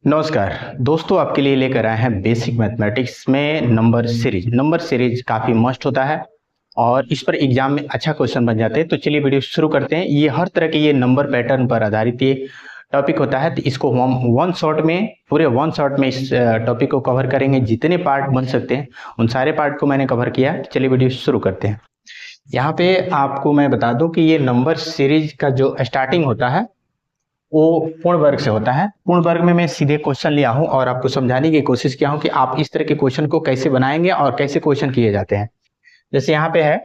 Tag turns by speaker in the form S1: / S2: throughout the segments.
S1: नमस्कार दोस्तों, आपके लिए लेकर आए हैं बेसिक मैथमेटिक्स में नंबर सीरीज। नंबर सीरीज काफ़ी मस्त होता है और इस पर एग्जाम में अच्छा क्वेश्चन बन जाते हैं। तो चलिए वीडियो शुरू करते हैं। ये हर तरह के ये नंबर पैटर्न पर आधारित ये टॉपिक होता है, तो इसको हम वन शॉट में पूरे वन शॉट में इस टॉपिक को कवर करेंगे। जितने पार्ट बन सकते हैं उन सारे पार्ट को मैंने कवर किया। चलिए वीडियो शुरू करते हैं। यहाँ पे आपको मैं बता दूं कि ये नंबर सीरीज का जो स्टार्टिंग होता है वो पूर्ण वर्ग से होता है। पूर्ण वर्ग में मैं सीधे क्वेश्चन लिया हूं और आपको समझाने की कोशिश किया हूं कि आप इस तरह के क्वेश्चन को कैसे बनाएंगे और कैसे क्वेश्चन किए जाते हैं। जैसे यहाँ पे है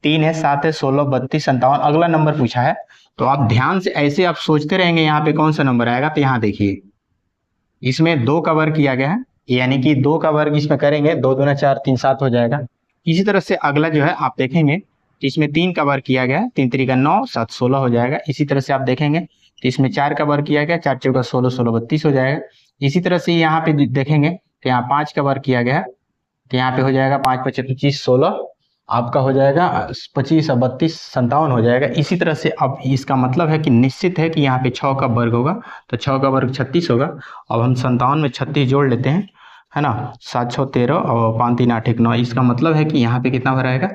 S1: 3 है, 7 है, 16, 32, 57, अगला नंबर पूछा है। तो आप ध्यान से ऐसे आप सोचते रहेंगे यहाँ पे कौन सा नंबर आएगा। तो यहाँ देखिए, इसमें 2 का वर्ग किया गया है, यानी कि 2 का वर्ग इसमें करेंगे, 2 दूना 4, 3 7 हो जाएगा। इसी तरह से अगला जो है आप देखेंगे तो इसमें 3 का वर्ग किया गया है, 3 3 का 9, 7 16 हो जाएगा। इसी तरह से आप देखेंगे तो इसमें 4 का वर्ग किया गया, 4 4 16, 16 32 हो जाएगा। इसी तरह से यहाँ पे देखेंगे तो यहाँ 5 का वर्ग किया गया है, तो यहाँ पे हो जाएगा 5 5 25 16, आपका हो जाएगा 25 और 32 57 हो जाएगा। इसी तरह से अब इसका मतलब है कि निश्चित है कि यहाँ पे 6 का वर्ग होगा, तो 6 का वर्ग 36 होगा। अब हम 57 में 36 जोड़ लेते हैं, है ना। 7 6 13 और 5 3 8 1 9, इसका मतलब है कि यहाँ पे कितना भराएगा,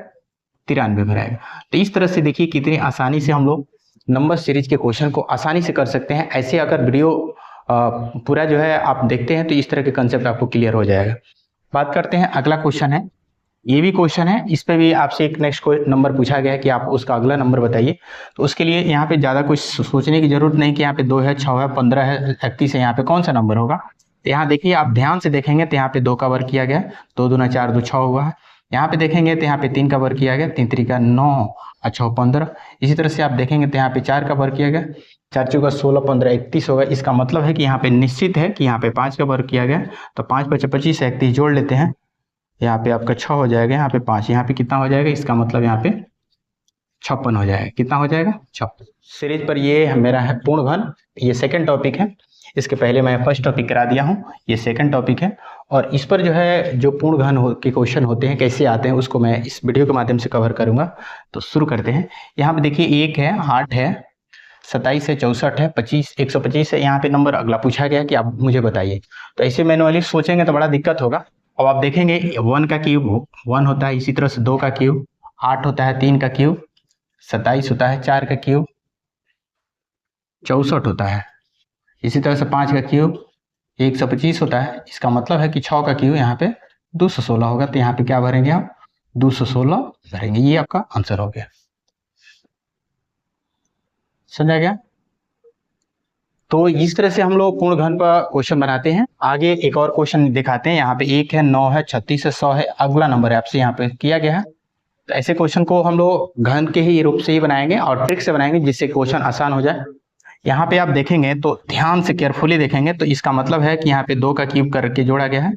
S1: 93 भराएगा। तो इस तरह से देखिए कितनी आसानी से हम लोग नंबर सीरीज के क्वेश्चन को आसानी से कर सकते हैं। ऐसे अगर वीडियो पूरा जो है आप देखते हैं तो इस तरह के कंसेप्ट आपको क्लियर हो जाएगा। बात करते हैं, अगला क्वेश्चन है, ये भी क्वेश्चन है, इस पे भी आपसे एक नेक्स्ट नंबर पूछा गया है कि आप उसका अगला नंबर बताइए। तो उसके लिए यहाँ पे ज़्यादा कुछ सोचने की जरूरत नहीं कि यहाँ पे 2 है, 6 है, 15 है, 31 है, यहाँ पे कौन सा नंबर होगा। तो यहाँ देखिए, आप ध्यान से देखेंगे तो यहाँ पे 2 का वर्ग किया गया, 2 दूना 4, 2 6 हुआ है। यहाँ पे देखेंगे तो यहाँ पे 3 का वर्ग किया गया, 3 3 का 9 और 6 15। इसी तरह से आप देखेंगे तो यहाँ पे 4 का वर्ग किया गया, 4 4 16 15 31 होगा। इसका मतलब है कि यहाँ पे निश्चित है कि यहाँ पे 5 का वर्ग किया गया, तो 5 5 25 31 जोड़ लेते हैं, यहाँ पे आपका 6 हो जाएगा, यहाँ पे 5, यहाँ पे कितना हो जाएगा, इसका मतलब यहाँ पे 56 हो जाएगा। कितना हो जाएगा, 56। सीरीज पर ये मेरा है पूर्ण घन, ये सेकंड टॉपिक है। इसके पहले मैं फर्स्ट टॉपिक करा दिया हूँ, ये सेकंड टॉपिक है। और इस पर जो है जो पूर्ण घन के क्वेश्चन होते हैं कैसे आते हैं उसको मैं इस वीडियो के माध्यम से कवर करूंगा। तो शुरू करते हैं। यहाँ पे देखिए 1 है, 8 है, 27 है, 64 है, 25 125 है। यहाँ पे नंबर अगला पूछा गया कि आप मुझे बताइए। तो ऐसे मैनुअली सोचेंगे तो बड़ा दिक्कत होगा। अब आप देखेंगे 1 का क्यूब 1 होता है, इसी तरह से 2 का क्यूब 8 होता है, 3 का क्यूब 27 होता है, 4 का क्यूब 64 होता है, इसी तरह से 5 का क्यूब 125 होता है। इसका मतलब है कि 6 का क्यूब यहाँ पे 216 होगा। तो यहाँ पे क्या भरेंगे आप, 216 भरेंगे। ये आपका आंसर हो गया, समझा गया। तो इस तरह से हम लोग पूर्ण घन पर क्वेश्चन बनाते हैं। आगे एक और क्वेश्चन दिखाते हैं। यहाँ पे 1 है, 9 है, 36 है, 100 है, अगला नंबर है आपसे यहाँ पे किया गया है। तो ऐसे क्वेश्चन को हम लोग घन के ही रूप से ही बनाएंगे और ट्रिक से बनाएंगे जिससे क्वेश्चन आसान हो जाए। यहाँ पे आप देखेंगे तो ध्यान से केयरफुली देखेंगे तो इसका मतलब है कि यहाँ पे 2 का क्यूब करके जोड़ा गया है।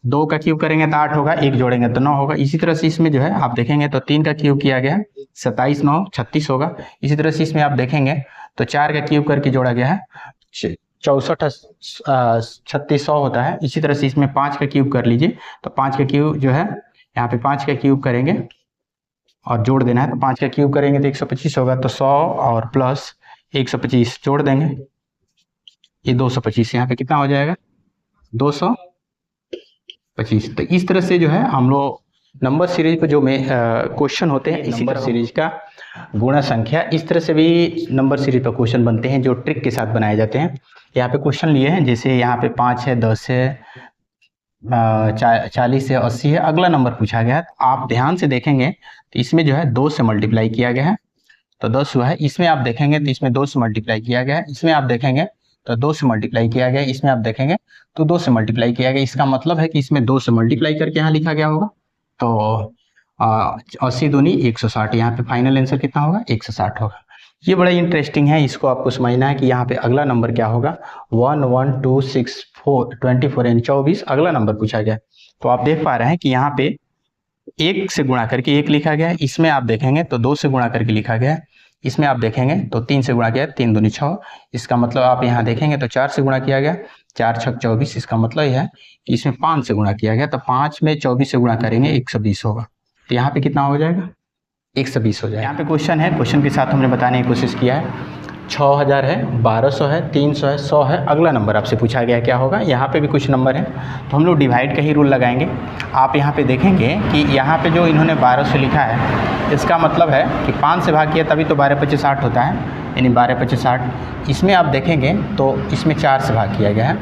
S1: 2 का क्यूब करेंगे तो 8 होगा, 1 जोड़ेंगे तो 9 होगा। इसी तरह से इसमें जो है आप देखेंगे तो 3 का क्यूब किया गया है, 27 9 36 होगा। इसी तरह से इसमें आप देखेंगे तो 4 का क्यूब करके जोड़ा गया है, 64 36 100 होता है। इसी तरह से इसमें 5 का क्यूब कर लीजिए, तो 5 का क्यूब जो है यहाँ पे 5 का क्यूब करेंगे और जोड़ देना है। तो 5 का क्यूब करेंगे तो 125 होगा, तो 100 और प्लस 125 जोड़ देंगे, ये 225। यहाँ पे कितना हो जाएगा, 225। तो इस तरह से जो है हम लोग नंबर सीरीज पर जो में क्वेश्चन होते हैं, नंबर सीरीज का गुणा संख्या, इस तरह से भी नंबर सीरीज पर क्वेश्चन बनते हैं जो ट्रिक के साथ बनाए जाते हैं। यहाँ पे क्वेश्चन लिए हैं, जैसे यहाँ पे 5 है, 10 है, 40 है, 80 है, अगला नंबर पूछा गया है। आप ध्यान से देखेंगे तो इसमें जो है 2 से मल्टीप्लाई किया गया है, तो 10 हुआ है। इसमें आप देखेंगे तो इसमें 2 से मल्टीप्लाई किया गया है, इसमें आप देखेंगे तो 2 से मल्टीप्लाई किया गया है, इसमें आप देखेंगे तो 2 से मल्टीप्लाई किया गया। इसका मतलब है कि इसमें 2 से मल्टीप्लाई करके यहाँ लिखा गया होगा। तो 80 दूनी 160, यहाँ पे फाइनल आंसर कितना होगा, 160 होगा। ये बड़ा इंटरेस्टिंग है, इसको आपको समझना है कि यहाँ पे अगला नंबर क्या होगा। 1 1 2 6 4 24 यानी 24 अगला नंबर पूछा गया। तो आप देख पा रहे हैं कि यहाँ पे 1 से गुणा करके 1 लिखा गया है, इसमें आप देखेंगे तो 2 से गुणा करके लिखा गया है, इसमें आप देखेंगे तो 3 से गुणा किया, 3 दूनी 6। इसका मतलब आप यहाँ देखेंगे तो 4 से गुणा किया गया, 4 6 24। इसका मतलब यह है कि इसमें 5 से गुणा किया गया, तो 5 में 24 से गुणा करेंगे 120 होगा। तो यहाँ पे कितना हो जाएगा, 120 हो जाएगा। यहाँ पे क्वेश्चन है, क्वेश्चन के साथ हमने बताने की कोशिश किया है। 6000 है, 1200 है, 300 है, 100 है। अगला नंबर आपसे पूछा गया क्या होगा। यहाँ पे भी कुछ नंबर है तो हम लोग डिवाइड का ही रूल लगाएंगे। आप यहाँ पे देखेंगे कि यहाँ पे जो इन्होंने 1200 लिखा है, इसका मतलब है कि 5 से भाग किया तभी तो 12 25 60 होता है, यानी 12 25 60। इसमें आप देखेंगे तो इसमें 4 से भाग किया गया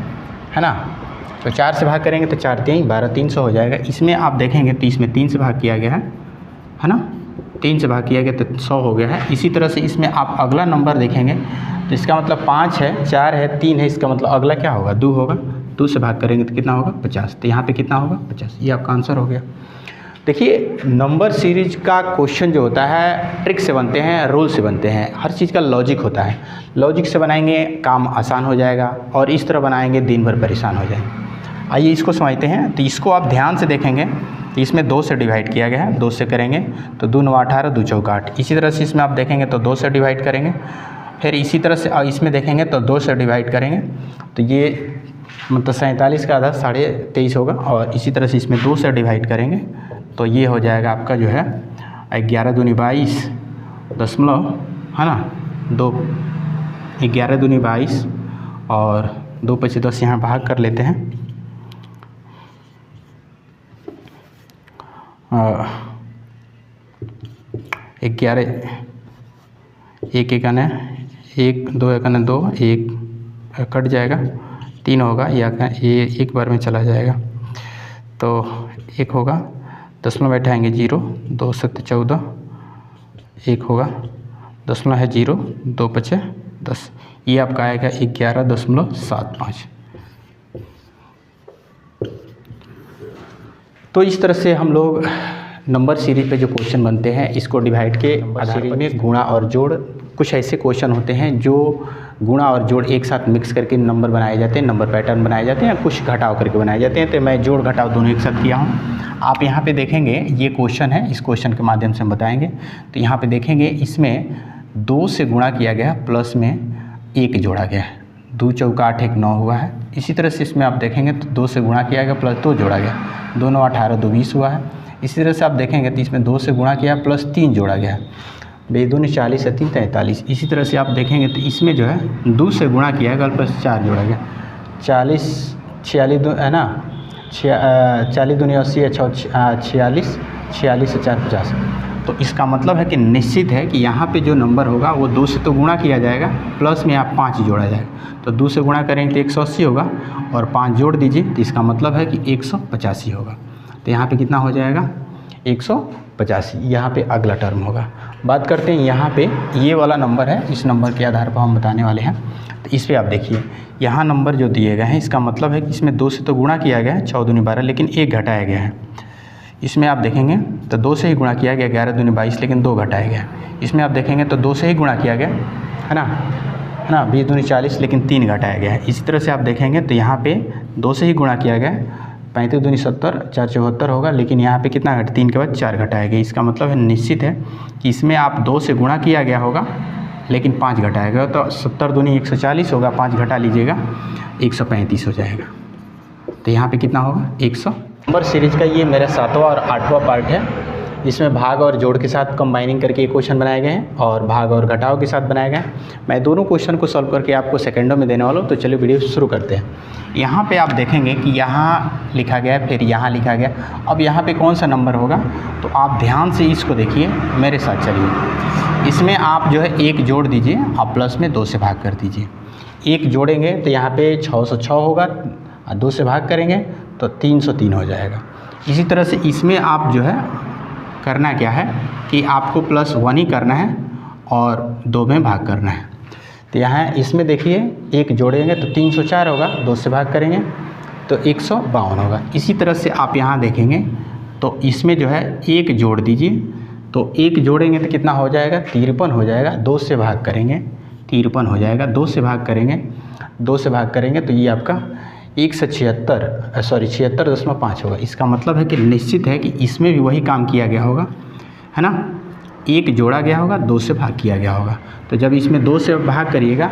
S1: है ना, तो 4 से भाग करेंगे तो 4 3 12 300 हो जाएगा। इसमें आप देखेंगे तो इसमें 3 से भाग किया गया है ना, 3 से भाग किया गया तो 100 हो गया है। इसी तरह से इसमें आप अगला नंबर देखेंगे तो इसका मतलब 5 है, 4 है, 3 है, इसका मतलब अगला क्या होगा, 2 होगा। 2 से भाग करेंगे तो कितना होगा, 50। तो यहाँ पे कितना होगा, 50। ये आपका आंसर हो गया। देखिए नंबर सीरीज का क्वेश्चन जो होता है ट्रिक से बनते हैं, रूल से बनते हैं, हर चीज़ का लॉजिक होता है। लॉजिक से बनाएंगे काम आसान हो जाएगा, और इस तरह बनाएंगे दिन भर परेशान हो जाएंगे। आइए इसको समझते हैं। तो इसको आप ध्यान से देखेंगे तो इसमें 2 से डिवाइड किया गया है, 2 से करेंगे तो 2 9 18, 2 चौका 8। इसी तरह से इसमें आप देखेंगे तो 2 से डिवाइड करेंगे, फिर इसी तरह से इसमें देखेंगे तो 2 से डिवाइड करेंगे तो ये मतलब 47 का आधा 23.5 होगा। और इसी तरह से इसमें 2 से डिवाइड करेंगे तो ये हो जाएगा आपका जो है 11 दूनी 22 दशमलव है ना 2, 11 दूनी 22 और 2 25 10 यहाँ भाग कर लेते हैं। 11 1 1 आने 1 2 1 आने 2 1 कट जाएगा, 3 होगा, या ये एक बार में चला जाएगा तो 1 होगा, दशमलव बैठाएंगे 0, 2 7 14, 1 होगा, दशमलव है 0, 2 5 10। ये आपका आएगा 11.75। तो इस तरह से हम लोग नंबर सीरीज पे जो क्वेश्चन बनते हैं इसको डिवाइड के आधार पर में गुणा और जोड़, कुछ ऐसे क्वेश्चन होते हैं जो गुणा और जोड़ एक साथ मिक्स करके नंबर बनाए जाते हैं, नंबर पैटर्न बनाए जाते हैं, कुछ घटाव करके बनाए जाते हैं। तो मैं जोड़ घटाव दोनों एक साथ किया हूँ। आप यहाँ पे देखेंगे ये क्वेश्चन है, इस क्वेश्चन के माध्यम से हम बताएंगे। तो यहाँ पे देखेंगे इसमें 2 से गुणा किया गया, प्लस में 1 जोड़ा गया है, 2 चौका 8 1 9 हुआ है। इसी तरह से इसमें आप देखेंगे तो 2 से गुणा किया गया प्लस 2 जोड़ा गया, 2 9 18 2 20 हुआ है। इसी तरह से आप देखेंगे तो इसमें 2 से गुणा किया प्लस 3 जोड़ा गया है, 2 दूनी 40 3 43। इसी तरह से आप देखेंगे तो इसमें जो है 2 से गुणा किया गया प्लस 4 जोड़ा गया, 40 46 है ना, 40 दूनी 80 46 46 से 4 50। तो इसका मतलब है कि निश्चित है कि यहाँ पे जो नंबर होगा वो 2 से तो गुणा किया जाएगा, प्लस में आप 5 जोड़ा जाएगा। तो 2 से गुणा करेंगे तो 180 होगा, और 5 जोड़ दीजिए तो इसका मतलब है कि 185 होगा। तो यहाँ पे कितना हो जाएगा, 185। यहाँ पे अगला टर्म होगा। बात करते हैं यहाँ पे ये वाला नंबर है, इस नंबर के आधार पर हम बताने वाले हैं। तो इस पर आप देखिए यहाँ नंबर जो दिए गए हैं, इसका मतलब है कि इसमें 2 से तो गुणा किया गया है 14 दूनी 12, लेकिन 1 घटाया गया है। इसमें आप देखेंगे तो 2 से ही गुणा किया गया 11 दूनी 22, लेकिन 2 घटाया गया। इसमें आप देखेंगे तो 2 से ही गुणा किया गया है ना 20 दूनी 40, लेकिन 3 घटाया गया है। इसी तरह से आप देखेंगे तो यहाँ पे 2 से ही गुणा किया गया, 35 दूनी 70 4 74 होगा, लेकिन यहाँ पे कितना 3 के बाद 4 घटाया गया। इसका मतलब है निश्चित है कि इसमें आप 2 से गुणा किया गया होगा, लेकिन 5 घटाया गया। तो 70 दूनी 140 होगा, 5 घटा लीजिएगा 135 हो जाएगा। तो यहाँ पे कितना होगा 100। नंबर सीरीज का ये मेरा 7वां और 8वां पार्ट है। इसमें भाग और जोड़ के साथ कंबाइनिंग करके क्वेश्चन बनाए गए हैं, और भाग और घटाव के साथ बनाए गए हैं। मैं दोनों क्वेश्चन को सॉल्व करके आपको सेकंडों में देने वाला हूँ। तो चलिए वीडियो शुरू करते हैं। यहाँ पे आप देखेंगे कि यहाँ लिखा गया है, फिर यहाँ लिखा गया। अब यहाँ पे कौन सा नंबर होगा, तो आप ध्यान से इसको देखिए, मेरे साथ चलिए। इसमें आप जो है 1 जोड़ दीजिए, आप प्लस में 2 से भाग कर दीजिए। 1 जोड़ेंगे तो यहाँ पे 606 होगा, और 2 से भाग करेंगे तो 303 हो जाएगा। इसी तरह से इसमें आप जो है करना क्या है कि आपको +1 ही करना है और 2 में भाग करना है। तो यहाँ इसमें देखिए 1 जोड़ेंगे तो 304 होगा, 2 से भाग करेंगे तो 152 होगा। इसी तरह से आप यहाँ देखेंगे तो इसमें जो है 1 जोड़ दीजिए, तो 1 जोड़ेंगे तो कितना हो जाएगा 53 हो जाएगा। 2 से भाग करेंगे 53 हो जाएगा। 2 से भाग करेंगे तो ये आपका 76.5 होगा। इसका मतलब है कि निश्चित है कि इसमें भी वही काम किया गया होगा, है ना। 1 जोड़ा गया होगा, 2 से भाग किया गया होगा। तो जब इसमें 2 से भाग करिएगा,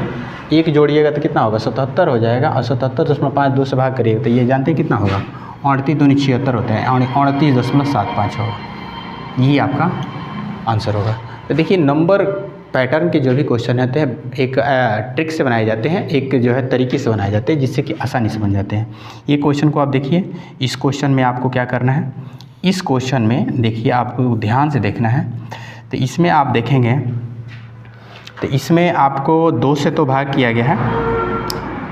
S1: 1 जोड़िएगा तो कितना होगा 77 हो जाएगा, और 77.5 2 से भाग करिएगा तो ये जानते हैं कितना होगा 38 दूनी 76 होता है, 38.75 होगा। यही आपका आंसर होगा। तो देखिए नंबर पैटर्न के जो भी क्वेश्चन रहते हैं एक ट्रिक से बनाए जाते हैं, एक जो है तरीके से बनाए जाते हैं जिससे कि आसानी से बन जाते हैं। ये क्वेश्चन को आप देखिए, इस क्वेश्चन में आपको क्या करना है, इस क्वेश्चन में देखिए आपको ध्यान से देखना है। तो इसमें आप देखेंगे तो इसमें आपको 2 से तो भाग किया गया है,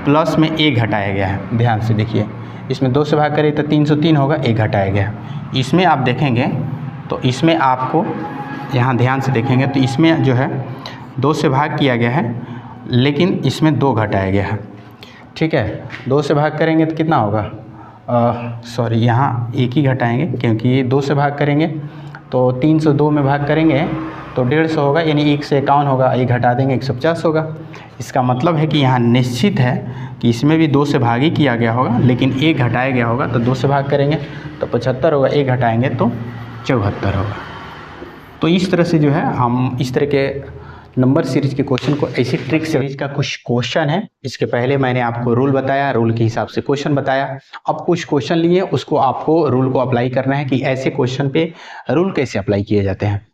S1: प्लस में 1 घटाया गया है। ध्यान से देखिए, इसमें 2 से भाग करें तो 303 होगा, 1 घटाया गया है। इसमें आप देखेंगे तो इसमें आपको यहाँ ध्यान से देखेंगे तो इसमें जो है 2 से भाग किया गया है, लेकिन इसमें 2 घटाया गया है। ठीक है, 2 से भाग करेंगे तो कितना होगा, सॉरी यहाँ 1 ही घटाएंगे, क्योंकि ये 2 से भाग करेंगे तो 302 में भाग करेंगे तो 150 होगा, यानी 1 से 51 होगा, 1 घटा देंगे 150 होगा। इसका मतलब है कि यहाँ निश्चित है कि इसमें भी 2 से भाग ही किया गया होगा, लेकिन 1 घटाया गया होगा। तो 2 से भाग करेंगे तो 75 होगा, 1 घटाएंगे तो 74 होगा। तो इस तरह से जो है हम इस तरह के नंबर सीरीज के क्वेश्चन को ऐसी ट्रिक सीरीज का कुछ क्वेश्चन है। इसके पहले मैंने आपको रूल बताया, रूल के हिसाब से क्वेश्चन बताया। अब कुछ क्वेश्चन लिए, उसको आपको रूल को अप्लाई करना है कि ऐसे क्वेश्चन पे रूल कैसे अप्लाई किए जाते हैं।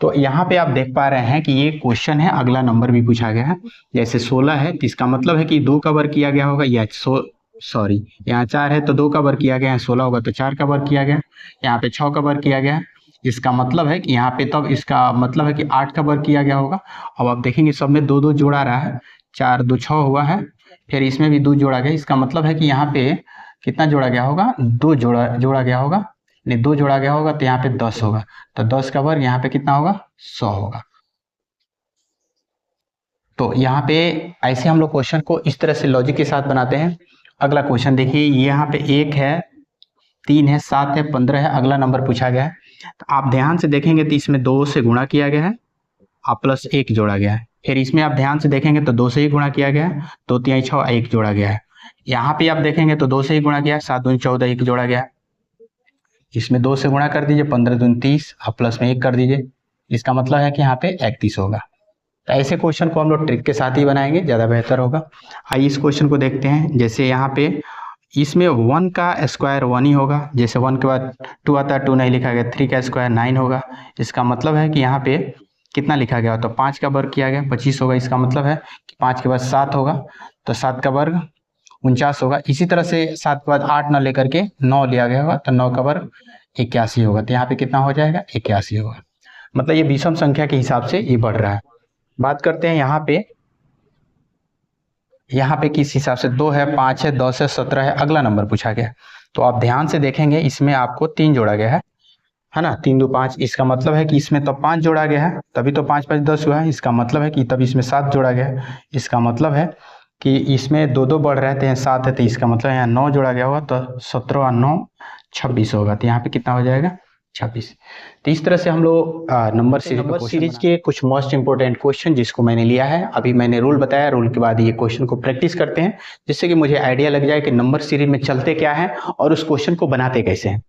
S1: तो यहाँ पे आप देख पा रहे हैं कि ये क्वेश्चन है, अगला नंबर भी पूछा गया है। जैसे 16 है तो इसका मतलब है कि 2 का वर्ग किया गया होगा, या सॉरी यहाँ 4 है तो 2 का वर्ग किया गया है, 16 होगा तो 4 का वर्ग किया गया, यहाँ पे 6 का वर्ग किया गया है। इसका मतलब है कि यहाँ पे तब इसका मतलब है कि 8 का वर्ग किया गया होगा। अब आप देखेंगे सब में 2 2 जोड़ा रहा है, 4 2 6 हुआ है, फिर इसमें भी 2 जोड़ा गया। इसका मतलब है कि यहाँ पे कितना जोड़ा गया होगा, 2 जोड़ा गया होगा, नहीं 2 जोड़ा गया होगा तो यहाँ पे 10 होगा। तो 10 का वर्ग यहाँ पे कितना होगा, 100 होगा। तो यहाँ पे ऐसे हम लोग क्वेश्चन को इस तरह से लॉजिक के साथ बनाते हैं। अगला क्वेश्चन देखिए, यहाँ पे 1 है, 3 है, 7 है, 15 है, अगला नंबर पूछा गया है। तो आप ध्यान से देखेंगे तो इसमें 2 से गुणा किया गया है और प्लस 1 जोड़ा गया है। फिर इसमें आप ध्यान से देखेंगे तो 2 से ही गुणा किया गया है, 2 3 6, 1 जोड़ा गया है। यहाँ पे आप देखेंगे तो 2 से ही गुणा किया है, 7 2 14, 1 जोड़ा गया है। इसमें 2 से गुणा कर दीजिए, 15 दूनी 30, आप प्लस में 1 कर दीजिए। इसका मतलब है कि यहाँ पे 31 होगा। तो ऐसे क्वेश्चन को हम लोग ट्रिक के साथ ही बनाएंगे, ज़्यादा बेहतर होगा। आइए इस क्वेश्चन को देखते हैं। जैसे यहाँ पे इसमें 1 का स्क्वायर 1 ही होगा, जैसे 1 के बाद 2 आता है, 2 नहीं लिखा गया, 3 का स्क्वायर 9 होगा। इसका मतलब है कि यहाँ पे कितना लिखा गया, तो 5 का वर्ग किया गया, 25 होगा। इसका मतलब है कि 5 के बाद 7 होगा, तो 7 का वर्ग 49 होगा। इसी तरह से 7 के बाद 8 न लेकर के 9 लिया गया होगा, तो 9 का वर्ग 81 होगा। तो यहाँ पे कितना हो जाएगा, 81 होगा। मतलब ये विषम संख्या के हिसाब से ये बढ़ रहा है। बात करते हैं यहाँ पे किस हिसाब से 2 है, 5 है, 10 है, 17 है, अगला नंबर पूछा गया। तो आप ध्यान से देखेंगे इसमें आपको 3 जोड़ा गया है ना, 3 2 5। इसका मतलब है कि इसमें तो 5 जोड़ा गया है, तभी तो 5 5 10 हुआ है। इसका मतलब है कि तभी इसमें 7 जोड़ा गया है। इसका मतलब है कि इसमें 2 2 बढ़ रहे थे, 7 है, तो इसका मतलब यहाँ 9 जोड़ा गया होगा, तो 17 और 9 26 होगा। तो यहाँ पे कितना हो जाएगा, 26। तो इस तरह से हम लोग नंबर सीरीज के कुछ मोस्ट इंपोर्टेंट क्वेश्चन जिसको मैंने लिया है, अभी मैंने रूल बताया, रूल के बाद ये क्वेश्चन को प्रैक्टिस करते हैं, जिससे कि मुझे आइडिया लग जाए कि नंबर सीरीज में चलते क्या है और उस क्वेश्चन को बनाते कैसे हैं।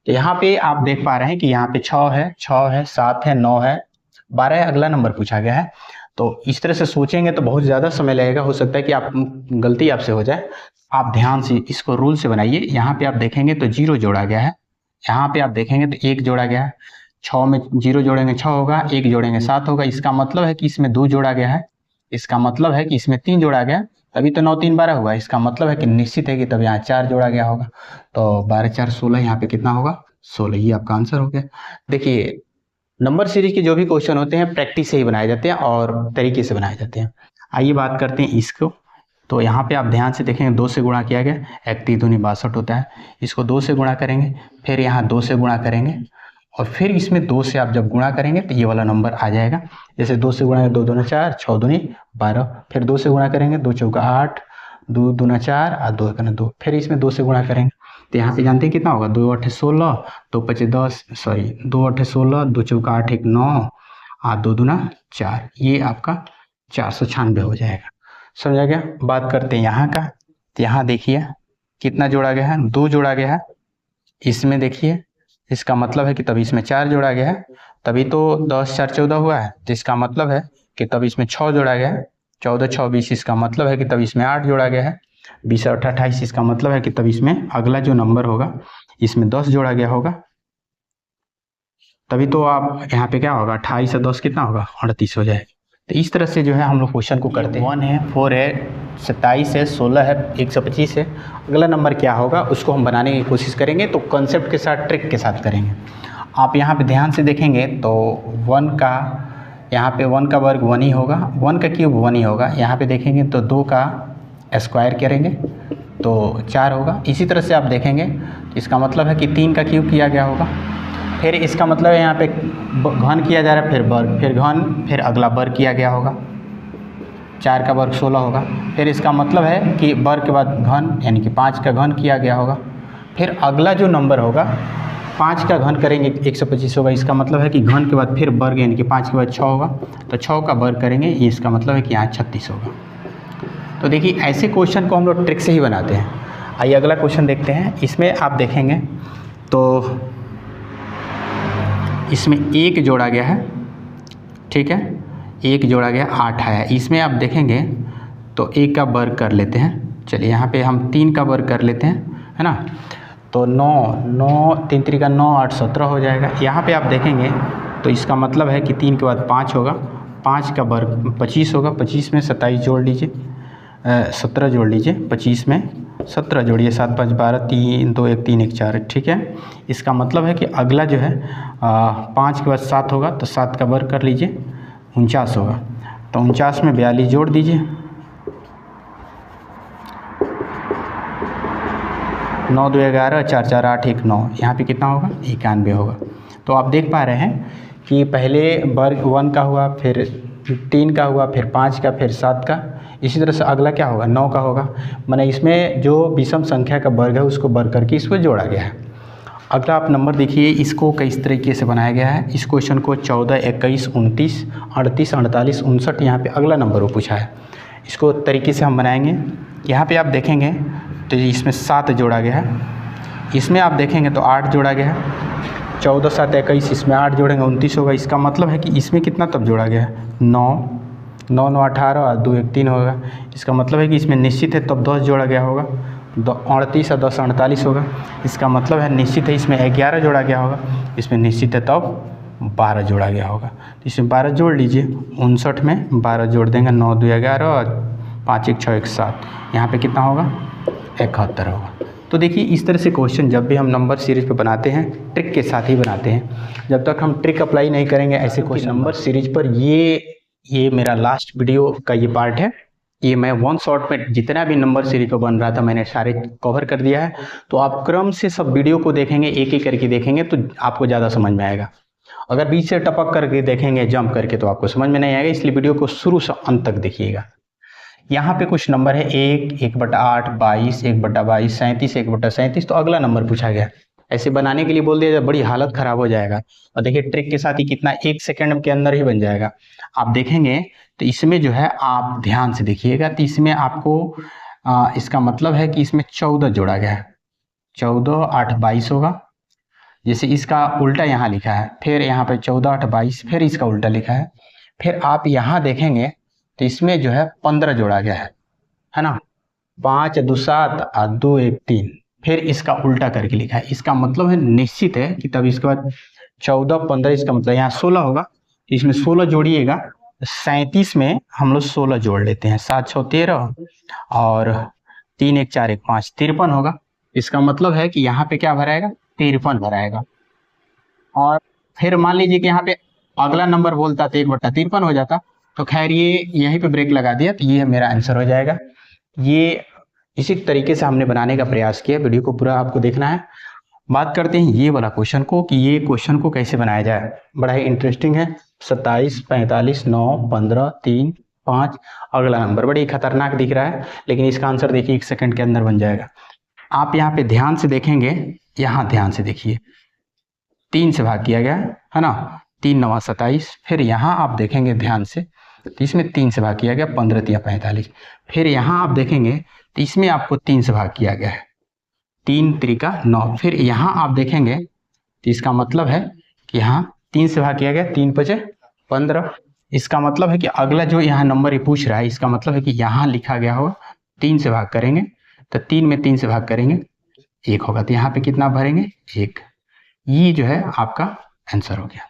S1: तो यहाँ पे आप देख पा रहे हैं कि यहाँ पे 6 है, 7 है, 9 है, 12 है, अगला नंबर पूछा गया है। तो इस तरह से सोचेंगे तो बहुत ज़्यादा समय लगेगा, हो सकता है कि आप गलती आपसे हो जाए। आप ध्यान से इसको रूल से बनाइए। यहाँ पे आप देखेंगे तो 0 जोड़ा गया है, यहाँ पे आप देखेंगे तो 1 जोड़ा गया है। 6 में 0 जोड़ेंगे 6 होगा, 1 जोड़ेंगे 7 होगा। इसका मतलब है कि इसमें 2 जोड़ा गया है, इसका मतलब है कि इसमें 3 जोड़ा गया, तभी तो 9 3 12 हुआ। इसका मतलब है कि निश्चित है कि तब यहाँ 4 जोड़ा गया होगा। तो 12 4 16, यहाँ पे कितना होगा, 16। ये आपका आंसर हो गया। देखिए नंबर सीरीज के जो भी क्वेश्चन होते हैं प्रैक्टिस से ही बनाए जाते हैं और तरीके से बनाए जाते हैं। आइए बात करते हैं इसको। तो यहाँ पे आप ध्यान से देखेंगे 2 से गुणा किया गया, 1 3 दूनी 62 होता है। इसको 2 से गुणा करेंगे, फिर यहाँ 2 से गुणा करेंगे, और फिर इसमें 2 से आप जब गुणा करेंगे तो ये वाला नंबर आ जाएगा। जैसे 2 से गुणा 2 दूना 4, 6 दूनी 12, फिर 2 से गुणा करेंगे, 2 चौका 8, 2 दूना 4 और 2 का 2, फिर इसमें 2 से गुणा करेंगे। तो यहाँ पे जानते हैं कितना होगा, 2 8 16, 2 5 10, सॉरी 2 8 16, 2 चौका 8 1 9 और 2 दूना 4, ये आपका 496 हो जाएगा। समझा गया। बात करते हैं यहाँ का। तो यहाँ देखिए कितना जोड़ा गया है, 2 जोड़ा गया है। इसमें देखिए इसका मतलब है कि तभी इसमें 4 जोड़ा गया है, तभी तो 10 4 14 हुआ है। तो इसका मतलब है कि तब इसमें 6 जोड़ा गया है, 14 6 20। इसका मतलब है कि तब इसमें 8 जोड़ा गया है, 20 8 28। इसका मतलब है कि तब इसमें अगला जो नंबर होगा इसमें 10 जोड़ा गया होगा, तभी तो आप यहाँ पे क्या होगा, 28 से 10 कितना होगा, 38 हो जाएगा। तो इस तरह से जो है हम लोग क्वेश्चन को करते हैं। 1 है, 4 है, 27 है, 16 है, 125 है। अगला नंबर क्या होगा उसको हम बनाने की कोशिश करेंगे, तो कॉन्सेप्ट के साथ, ट्रिक के साथ करेंगे। आप यहाँ पे ध्यान से देखेंगे तो 1 का, यहाँ पे 1 का वर्ग 1 ही होगा, 1 का क्यूब 1 ही होगा। यहाँ पे देखेंगे तो 2 का स्क्वायर करेंगे तो 4 होगा। इसी तरह से आप देखेंगे तो इसका मतलब है कि 3 का क्यूब किया गया होगा। फिर इसका मतलब है यहाँ पे घन किया जा रहा है, फिर वर्ग, फिर घन, फिर अगला वर्ग किया गया होगा। 4 का वर्ग 16 होगा। फिर इसका मतलब है कि वर्ग के बाद घन, यानी कि 5 का घन किया गया होगा। फिर अगला जो नंबर होगा 5 का घन करेंगे 125 होगा। इसका मतलब है कि घन के बाद फिर वर्ग, यानी कि 5 के बाद 6 होगा, तो 6 का वर्ग करेंगे, ये इसका मतलब है कि यहाँ 36 होगा। तो देखिए ऐसे क्वेश्चन को हम लोग ट्रिक से ही बनाते हैं। आइए अगला क्वेश्चन देखते हैं। इसमें आप देखेंगे तो इसमें 1 जोड़ा गया है, ठीक है, 1 जोड़ा गया, 8 आया। इसमें आप देखेंगे तो 1 का वर्ग कर लेते हैं। चलिए यहाँ पे हम 3 का वर्ग कर लेते हैं, है ना। तो 9 3 3 का 9, 8 17 हो जाएगा। यहाँ पे आप देखेंगे तो इसका मतलब है कि 3 के बाद 5 होगा, 5 का वर्ग 25 होगा। 25 में 27 जोड़ लीजिए, 17 जोड़ लीजिए, 25 में 17 जोड़िए, 7 5 12, 3 2 1 3 1 4, ठीक है। इसका मतलब है कि अगला जो है 5 के बाद 7 होगा, तो 7 का वर्ग कर लीजिए, 49 होगा। तो 49 में 42 जोड़ दीजिए, 9 2 11, 4 4 8 1 9, यहाँ पे कितना होगा, 91 होगा। तो आप देख पा रहे हैं कि पहले वर्ग 1 का हुआ, फिर 3 का हुआ, फिर 5 का, फिर 7 का। इसी तरह से अगला क्या होगा, 9 का होगा। माने इसमें जो विषम संख्या का वर्ग है उसको वर्ग करके इसको जोड़ा गया है। अगला आप नंबर देखिए, इसको किस तरीके से बनाया गया है। इस क्वेश्चन को 14 21 29 38 48 59, यहाँ पे अगला नंबर वो पूछा है। इसको तरीके से हम बनाएंगे। यहाँ पे आप देखेंगे तो इसमें 7 जोड़ा गया है, इसमें आप देखेंगे तो 8 जोड़ा गया है। 14 7 21, इसमें 8 जोड़ेंगे 29 होगा। इसका मतलब है कि इसमें कितना तब जोड़ा गया है, 9 9 9 18 और 2 1 3 होगा। इसका मतलब है कि इसमें निश्चित है तब 10 जोड़ा गया होगा, 38 और 10 48 होगा। इसका मतलब है निश्चित है इसमें 11 जोड़ा गया होगा, इसमें निश्चित है तब 12 जोड़ा गया होगा। तो इसमें 12 जोड़ लीजिए, 59 में 12 जोड़ देंगे, 9 2 11 और 5 1 6 1 7, यहाँ पे कितना होगा, 71 होगा। तो देखिए इस तरह से क्वेश्चन जब भी हम नंबर सीरीज पे बनाते हैं ट्रिक के साथ ही बनाते हैं। जब तक हम ट्रिक अप्लाई नहीं करेंगे ऐसे क्वेश्चन नंबर सीरीज पर, ये मेरा लास्ट वीडियो का ये पार्ट है। ये मैं 1 शॉट में जितना भी नंबर सीरीज पर बन रहा था मैंने सारे कवर कर दिया है। तो आप क्रम से सब वीडियो को देखेंगे, एक एक करके देखेंगे तो आपको ज़्यादा समझ में आएगा। अगर बीच से टपक करके देखेंगे, जंप करके, तो आपको समझ में नहीं आएगा। इसलिए वीडियो को शुरू से अंत तक देखिएगा। यहाँ पे कुछ नंबर है 1 1/8 22 1/22 37 1/37, तो अगला नंबर पूछा गया। ऐसे बनाने के लिए बोल दिया जाए बड़ी हालत खराब हो जाएगा। और देखिए ट्रिक के साथ ही कितना 1 सेकंड के अंदर ही बन जाएगा। आप देखेंगे तो इसमें जो है आप ध्यान से देखिएगा तो इसमें आपको इसका मतलब है कि इसमें 14 जोड़ा गया है। 14 8 22 होगा। जैसे इसका उल्टा यहाँ लिखा है, फिर यहाँ पे 14 8 22, फिर इसका उल्टा लिखा है। फिर आप यहाँ देखेंगे तो इसमें जो है 15 जोड़ा गया है ना। 5 2 7 और 2 1 3, फिर इसका उल्टा करके लिखा है। इसका मतलब है निश्चित है कि तब इसके बाद 14 15, इसका मतलब यहाँ 16 होगा। इसमें 16 जोड़िएगा, 37 में हम लोग 16 जोड़ लेते हैं, 7 6 13 और 3 1 4 1 5, 53 होगा। इसका मतलब है कि यहाँ पे क्या भराएगा, 53 भराएगा। और फिर मान लीजिए कि यहाँ पे अगला नंबर बोलता तो 1/53 हो जाता, तो खैर ये यहीं पे ब्रेक लगा दिया, तो ये मेरा आंसर हो जाएगा। ये इसी तरीके से हमने बनाने का प्रयास किया। वीडियो को पूरा आपको देखना है। बात करते हैं ये वाला क्वेश्चन को कि ये क्वेश्चन को कैसे बनाया जाए। बड़ा ही इंटरेस्टिंग है। 27 45 9 15 3 5, अगला नंबर बड़ी खतरनाक दिख रहा है, लेकिन इसका आंसर देखिए 1 सेकंड के अंदर बन जाएगा। आप यहाँ पे ध्यान से देखेंगे, यहाँ ध्यान से देखिए, 3 से भाग किया गया है ना, 3 9 27। फिर यहाँ आप देखेंगे ध्यान से तो इसमें 3 से भाग किया गया, 15 3 45। फिर यहाँ आप देखेंगे तो इसमें आपको 3 से भाग किया गया है, 3 3 9। फिर यहाँ आप देखेंगे तो इसका मतलब है कि यहाँ 3 से भाग किया गया, 3 5 15। इसका मतलब है कि अगला जो यहाँ नंबर ये पूछ रहा है, इसका मतलब है कि यहाँ लिखा गया होगा 3 से भाग करेंगे तो 3 में 3 से भाग करेंगे 1 होगा, तो यहाँ पे कितना भरेंगे 1। ये जो है आपका आंसर हो गया।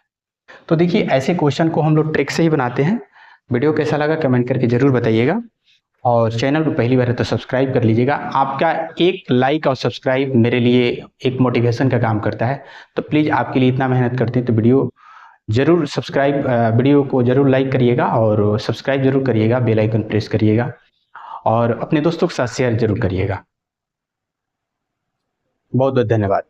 S1: तो देखिए ऐसे क्वेश्चन को हम लोग ट्रिक से ही बनाते हैं। वीडियो कैसा लगा कमेंट करके ज़रूर बताइएगा, और चैनल पर पहली बार है तो सब्सक्राइब कर लीजिएगा। आपका एक लाइक और सब्सक्राइब मेरे लिए एक मोटिवेशन का काम करता है, तो प्लीज़ आपके लिए इतना मेहनत करते हैं तो वीडियो को ज़रूर लाइक करिएगा और सब्सक्राइब ज़रूर करिएगा, बेल आइकन प्रेस करिएगा और अपने दोस्तों के साथ शेयर ज़रूर करिएगा। बहुत बहुत धन्यवाद।